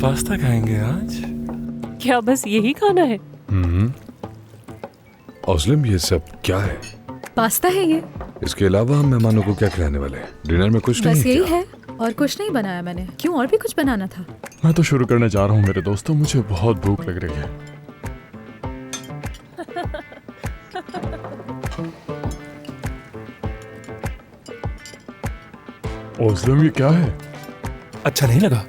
Pasta खाएंगे आज? क्या बस यही खाना है? ओस्लिम, ये सब क्या है? पास्ता है ये। इसके अलावा हम मेहमानों को क्या खिलाने वाले हैं? डिनर में कुछ नहीं बस है यही क्या? है और कुछ नहीं बनाया मैंने। क्यों, और भी कुछ बनाना था? मैं तो शुरू करने जा रहा हूँ मेरे दोस्तों, मुझे बहुत भूख लग रही है। ओस्लिम, ये क्या है? अच्छा नहीं लगा?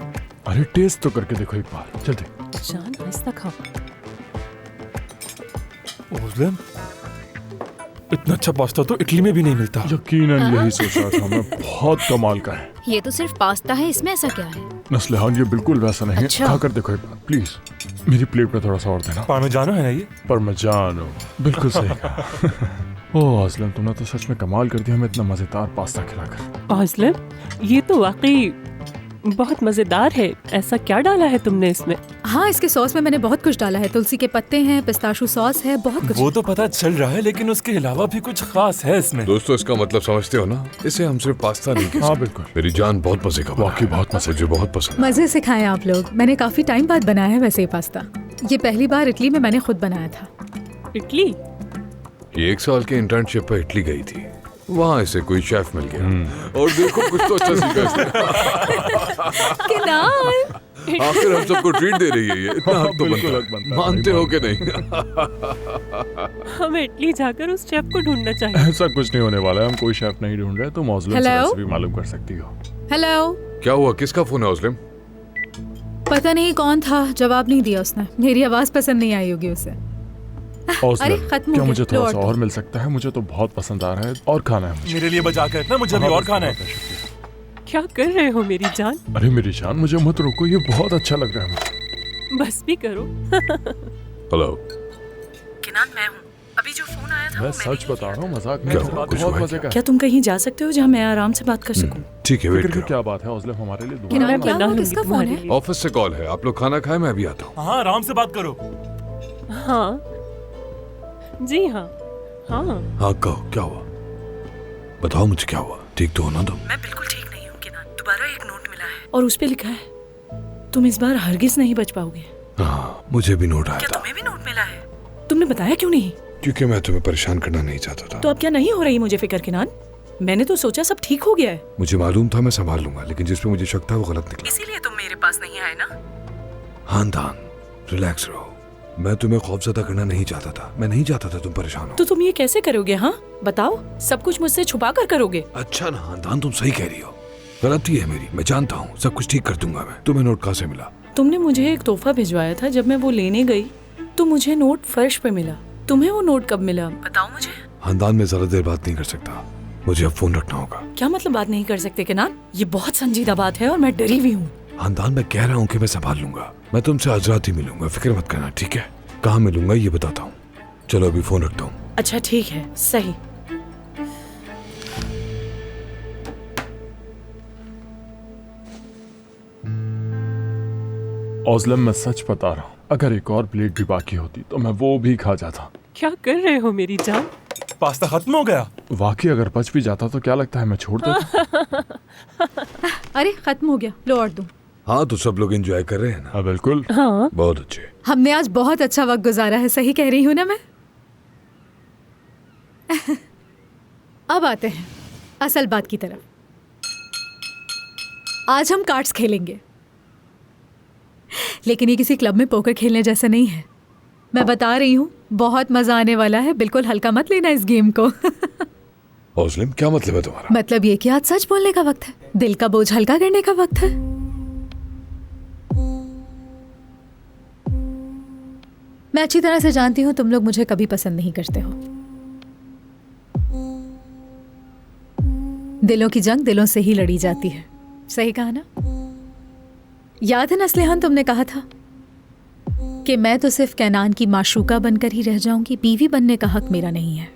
अरे टेस्ट तो करके देखो एक बार, चलते। जान आहिस्ता खाओ। ओस्लिम, इतना अच्छा पास्ता तो इटली में भी नहीं मिलता। यकीनन यही सोच रहा था मैं, बहुत कमाल का है। ये तो सिर्फ पास्ता है, इसमें ऐसा क्या है? नस्लिहान, ये बिल्कुल वैसा नहीं अच्छा। है। खाकर देखो एक बार प्लीज। मेरी प्लेट में थोड़ा सा और देना। पार्मेजानो है ना ये? परमेजानो, बिल्कुल सही कहा। ओह असलम, तुमने तो सच में कमाल कर दिया हमें इतना मजेदार पास्ता खिलाकर। ओस्लिम, ये तो वाकई बहुत मजेदार है। ऐसा क्या डाला है तुमने इसमें? हाँ, इसके सॉस में मैंने बहुत कुछ डाला है। तुलसी के पत्ते हैं, पिस्ताशू सॉस है, बहुत कुछ। वो तो पता चल रहा है, लेकिन उसके अलावा भी कुछ खास है इसमें। दोस्तों, इसका मतलब समझते हो ना? इसे हम सिर्फ पास्ता नहीं कह हाँ सकते। बिल्कुल, मेरी जान बहुत मजे का बना वाकई है। बहुत मजे। मुझे बहुत पसंद है। मजे से खाएं आप लोग। मैंने काफी टाइम बाद बनाया है वैसे ये पास्ता। ये पहली बार इटली में मैंने खुद बनाया था। इटली? ये 1 साल के इंटर्नशिप पर इटली गई थी। वहाँ इसे कोई शेफ मिल गया और देखो कुछ तो अच्छा सीखा इसने। किनाल, आखिर हम सबको ट्रीट दे रही है ये। इतना हक तो बिल्कुल हक बनता बनता है। है। मानते हो कि नहीं? हमें इटली जाकर उस शेफ को ढूंढना चाहिए। ऐसा कुछ नहीं होने वाला है। हम कोई शेफ नहीं ढूंढ रहे। तुम ओस्लिम से Hello? रेसिपी मालूम कर सकती हो। हेलो। क्या हुआ? किसका फोन है ओस्लिम? पता नहीं कौन था, जवाब नहीं दिया उसने। मेरी आवाज पसंद नहीं आई होगी उसे। ओस्लिम, अरे, खत्म हो क्या गया। मुझे लो थोड़ा और सा दो। और मिल सकता है? मुझे तो बहुत पसंद आ रहा है और खाना है मुझे। मेरे लिए बचा कर ना, मुझे भी और खाना है। क्या कर रहे हो मेरी जान? अरे मेरी जान, मुझे मत रोको, ये बहुत अच्छा लग रहा है मुझे। बस भी करो। हेलो। किनान, मैं हूँ। अभी जो फोन आया था मैं वो सच बता रहा हूँ, मजाक क्या नहीं हुआ? कर रहा। कुछ बहुत हुआ मजे का क्या तुम कहीं जा सकते हो जहाँ मैं आराम से बात कर सकूं? ठीक है, वेट फिक्र की करो। क्या बात है ओस्लिम, हमारे लिए दुआ किनाल, करना। क्या बना हुआ? लूंगी किसका फोन तुम्हारे है? लिए। ऑफिस से कॉल है। आप लोग खाना खाएं, मैं अभी आता हूँ। हाँ, आराम से बात करो। हाँ जी हाँ हाँ। हाँ कहो, क्या हुआ? बताओ मुझे क्या हुआ। ठीक तो हो ना तुम? मैं बिल्कुल ठीक नहीं हूँ किनान। दोबारा एक नोट मिला है और उस पे लिखा है तुम इस बार हरगिज नहीं बच पाओगे। हाँ, मुझे भी नोट आया क्या था। तुम्हें भी नोट मिला है? तुमने बताया क्यों नहीं? क्योंकि मैं तुम्हें परेशान करना नहीं चाहता था। तो अब क्या नहीं हो रही मुझे फिक्र किनान? मैंने तो सोचा सब ठीक हो गया है। मुझे मालूम था मैं संभाल लूंगा, लेकिन जिस पे मुझे शक था वो गलत निकला। इसीलिए तुम मेरे पास नहीं आए ना? हाँ दान, रिलैक्स रहो। मैं तुम्हें खौफजदा करना नहीं चाहता था। मैं नहीं चाहता था तुम परेशान हो। तो तुम ये कैसे करोगे? हाँ बताओ, सब कुछ मुझसे छुपा कर करोगे? अच्छा ना, हाँ दान, तुम सही कह रही हो। गलती है मेरी, मैं जानता हूँ। सब कुछ ठीक कर दूंगा मैं। तुम्हें नोट कहाँ से मिला? तुमने मुझे एक तोहफा भिजवाया था। जब मैं वो लेने गई तो मुझे नोट फर्श पे मिला। तुम्हें वो नोट कब मिला? बताओ मुझे। खानदान में ज्यादा देर बात नहीं कर सकता। मुझे अब फोन रखना होगा। क्या मतलब बात नहीं कर सकते किनान? ये बहुत संजीदा बात है और मैं डरी हुई हूँ। खानदान में कह रहा हूँ कि मैं संभाल लूंगा। मैं तुमसे आज रात ही मिलूंगा, फिक्र मत करना, ठीक है? कहाँ मिलूंगा ये बताता हूँ। चलो अभी फोन रखता हूँ। अच्छा ठीक है, सही। ओस्लिम, मैं सच बता रहा हूँ, अगर एक और प्लेट भी बाकी होती तो मैं वो भी खा जाता। क्या कर रहे हो मेरी जान? पास्ता खत्म हो गया। वाकई अगर बच भी जाता तो क्या लगता है मैं छोड़ देता? अरे खत्म हो गया, लो और दो। हाँ, तो सब लोग एंजॉय कर रहे हैं ना? हाँ बिल्कुल। हाँ बहुत अच्छे। हमने आज बहुत अच्छा वक्त गुजारा है, सही कह रही हूँ ना मैं? अब आते हैं असल बात की तरफ। आज हम कार्ड्स खेलेंगे, लेकिन ये किसी क्लब में पोकर खेलने जैसा नहीं है। मैं बता रही हूँ, बहुत मजा आने वाला है। बिल्कुल हल्का मत लेना इस गेम को। ओस्लिम, क्या मतलब है तुम्हारा? मतलब ये कि आज सच बोलने का वक्त है, दिल का बोझ हल्का करने का वक्त है। मैं अच्छी तरह से जानती हूँ तुम लोग मुझे कभी पसंद नहीं करते हो। दिलों की जंग दिलों से ही लड़ी जाती है, सही कहा ना? याद है नस्लिहान, तुमने कहा था कि मैं तो सिर्फ कैनान की माशूका बनकर ही रह जाऊंगी, बीवी बनने का हक मेरा नहीं है।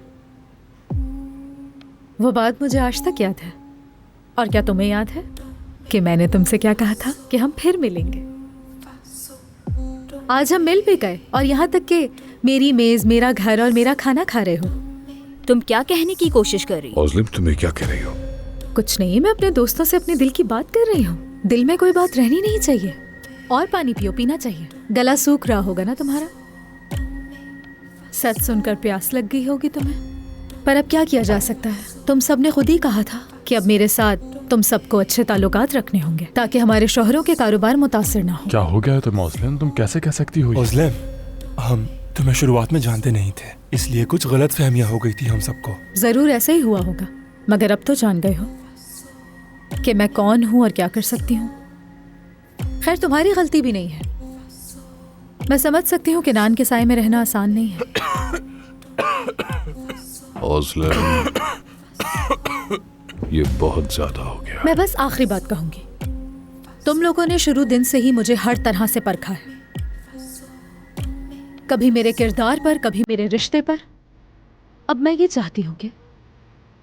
वो बात मुझे आज तक याद है। और क्या तुम्हें याद है कि मैंने तुमसे क्या कहा था? कि हम फिर मिलेंगे। आज हम मिल भी गए और यहाँ तक कि मेरी मेज, मेरा घर और मेरा खाना खा रहे हो। तुम क्या कहने की कोशिश कर रही हो? ओस्लिम, तुम्हें क्या कह रही हो? कुछ नहीं, मैं अपने दोस्तों से अपने दिल की बात कर रही हूँ। दिल में कोई बात रहनी नहीं चाहिए। और पानी पियो, पीना चाहिए। गला सूख रहा होगा ना तुम्हारा। सच सुनकर प्यास लग गई होगी तुम्हें। पर अब क्या किया जा सकता है? तुम सबने खुद ही कहा था कि अब मेरे साथ तुम सबको अच्छे ताल्लुकात रखने होंगे ताकि हमारे शोहरों के कारोबार मुतासिर ना हो। क्या हो गया है तुम्हें ओजलैन? तुम कैसे कह सकती हो ये? ओजलैन, हम तुम्हें शुरुआत में जानते नहीं थे, इसलिए कुछ गलत फहमियां हो गई थी हम सबको। जरूर ऐसे ही हुआ होगा, मगर अब तो जान गए हो कि मैं कौन हूं और क्या कर सकती हूँ। खैर, तुम्हारी गलती भी नहीं है। मैं समझ सकती हूँ कि नान के साए में रहना आसान नहीं है। ओजलैन, ये बहुत ज्यादा हो गया। मैं बस आखिरी बात कहूंगी। तुम लोगों ने शुरू दिन से ही मुझे हर तरह से परखा है, कभी मेरे किरदार पर, कभी मेरे रिश्ते पर। अब मैं ये चाहती हूँ कि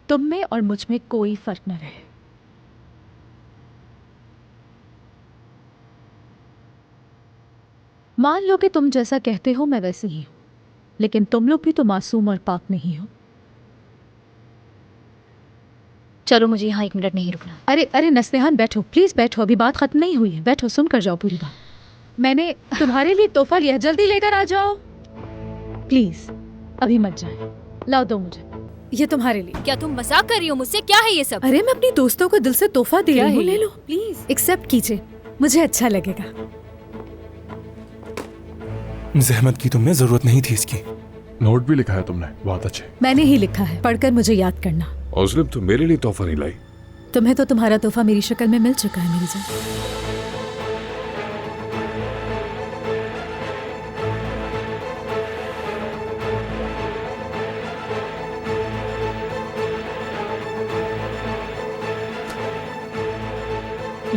तुम में और मुझ में कोई फर्क न रहे। मान लो कि तुम जैसा कहते हो मैं वैसे ही हूं, लेकिन तुम लोग भी तो मासूम और पाक नहीं हो। चलो, मुझे यहाँ 1 मिनट नहीं रुकना। अरे अरे नस्लिहान, बैठो प्लीज, बैठो, अभी बात खत्म नहीं हुई है। बैठो, सुन कर जाओ पूरी बात। मैंने तुम्हारे लिए तोहफा लिया है, जल्दी लेकर आ जाओ प्लीज। अभी मत जाए, लाओ दो मुझे, ये तुम्हारे लिए। क्या तुम मजाक कर रही हो मुझसे? क्या है ये सब? अरे मैं अपनी दोस्तों को दिल से तोहफा दे क्या रही हूँ, है ले ये? लो प्लीज, एक्सेप्ट कीजिए, मुझे अच्छा लगेगा। जहमत की तुम्हें जरूरत नहीं थी इसकी। नोट भी लिखा है तुमने, बहुत अच्छे। मैंने ही लिखा है, पढ़कर मुझे याद करना। ओजलैन, तुम मेरे लिए तोहफा नहीं लाई? तुम्हें तो तुम्हारा तोहफा मेरी शक्ल में मिल चुका है मेरी जान।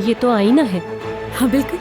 ये तो आईना है। हाँ बिल्कुल,